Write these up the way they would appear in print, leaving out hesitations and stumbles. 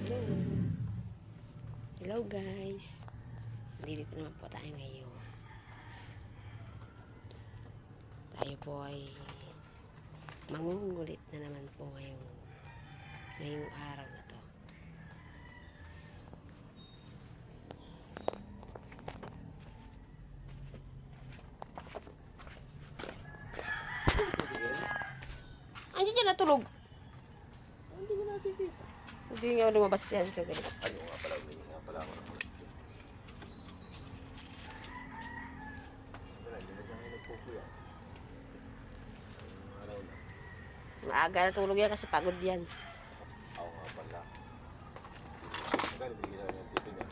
Hello. Hello guys. Dito naman po tayo ngayon. Tayo po ay mangungulit na naman po ngayong araw na to. Andiyan dyan natulog. Hindi ko natin kita. Hindi nga lumabas yan. Ano nga pala, hindi nga pala ako naman. Wala, hindi na dyan kayo nagpupuya. Araw na. Maaga natulog yan kasi pagod yan. Ako nga pala. Magkano bigyan na ng tito niya?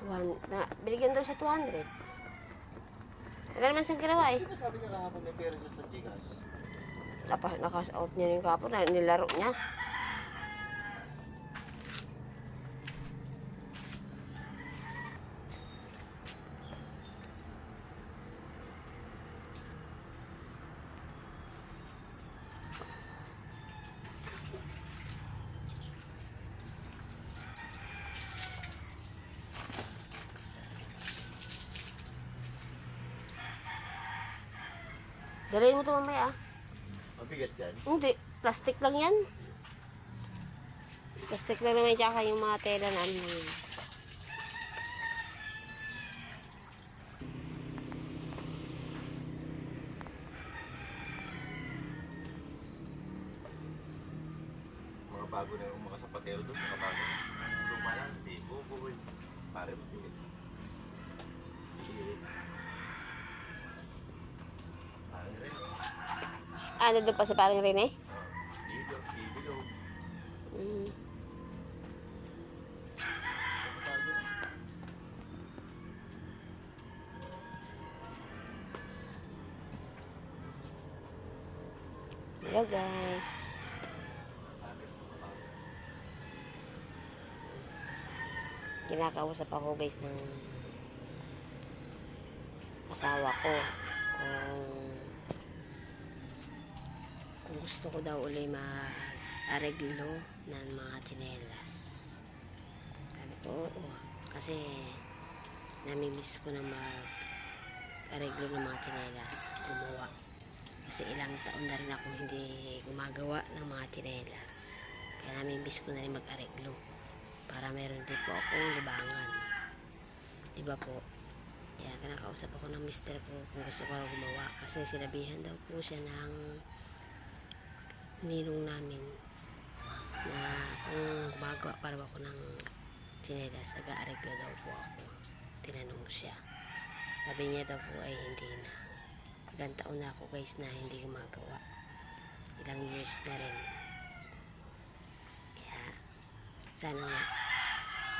Binigyan daw siya 200. Wala naman siyang ginawa eh. Di ba sabi niya kahapon may pera siya sa Gcash? Nakas-out niya yung kapon na nilaro niya. Dalhin mo ito mamaya ah. Mabigat yan. Hindi, plastic lang yan. Plastic lang naman tsaka yung mga tela na ano yun. Mga bago na yung mga sapatero doon, mga bago. Luma lang, hindi bubuhin. Pare mabigat. Parang rin. Ah, nandun pa si parang Rene? Dito, dito. Mm. Hello guys. Kinakausap ako guys ng asawa ko kung gusto ko daw uli mag-areglo ng mga tsinelas. Sabi ko oo kasi namimiss ko na mag-areglo ng mga tsinelas, gumawa. Kasi ilang taon na rin akong hindi gumagawa ng mga tsinelas. Kaya namimiss ko na rin mag-areglo para meron din po akong libangan. Diba po? Kaya kinakausap ako ng mister ko kung gusto ko raw gumawa. Kasi sinabihan daw po siya ng ninong namin na kung gumagawa para ako ng tsinelas, nag-aareglo daw po ako. Tinanong siya. Sabi niya daw po ay hindi na. Ilang taon na ako guys na hindi gumagawa. Ilang years na rin. Kaya sana nga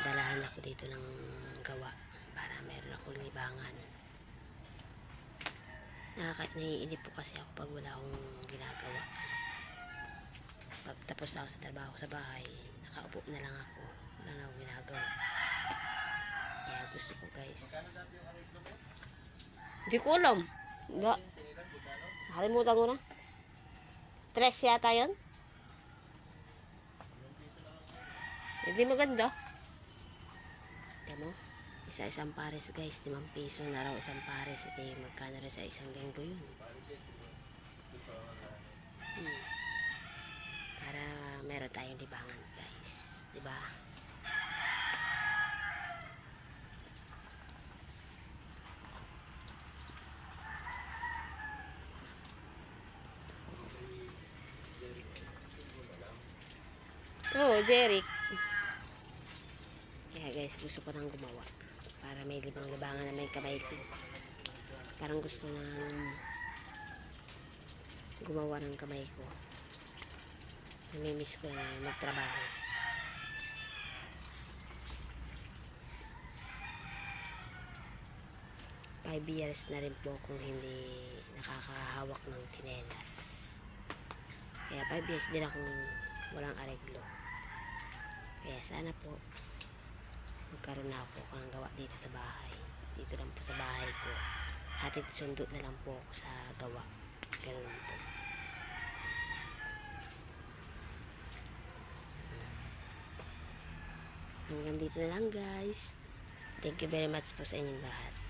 dalahan ako dito ng gawa para meron akong libangan. Naiinip po kasi ako pag wala akong ginagawa. Pag tapos ako sa trabaho sa bahay, nakaupo na lang ako. Wala na akong ginagawa. Kaya gusto ko guys. Hindi ko alam. Hindi. Nakalimutan ko na. 3 yata yun. Hindi maganda. Tignan mo. Isa-isang pares guys. 5 piso na raw isang pares. At magkano rin sa isang linggo yun. Para meron tayong libangan guys. Diba? Oo, Jeric. Kaya guys, gusto ko nang gumawa. Para may libang-libangan na may kamay ko. Parang gusto nang gumawa ng kamay ko. Namimiss ko na magtrabaho. Five years na rin po kung hindi nakakahawak ng tsinelas. Kaya 5 years din akong walang areglo. Kaya sana po magkaroon na ako ng gawa dito sa bahay. Dito lang po sa bahay ko. Hatid sundo na lang po ako sa gawa. Ganun po. Hanggang dito na lang guys. Thank you very much po sa inyong lahat.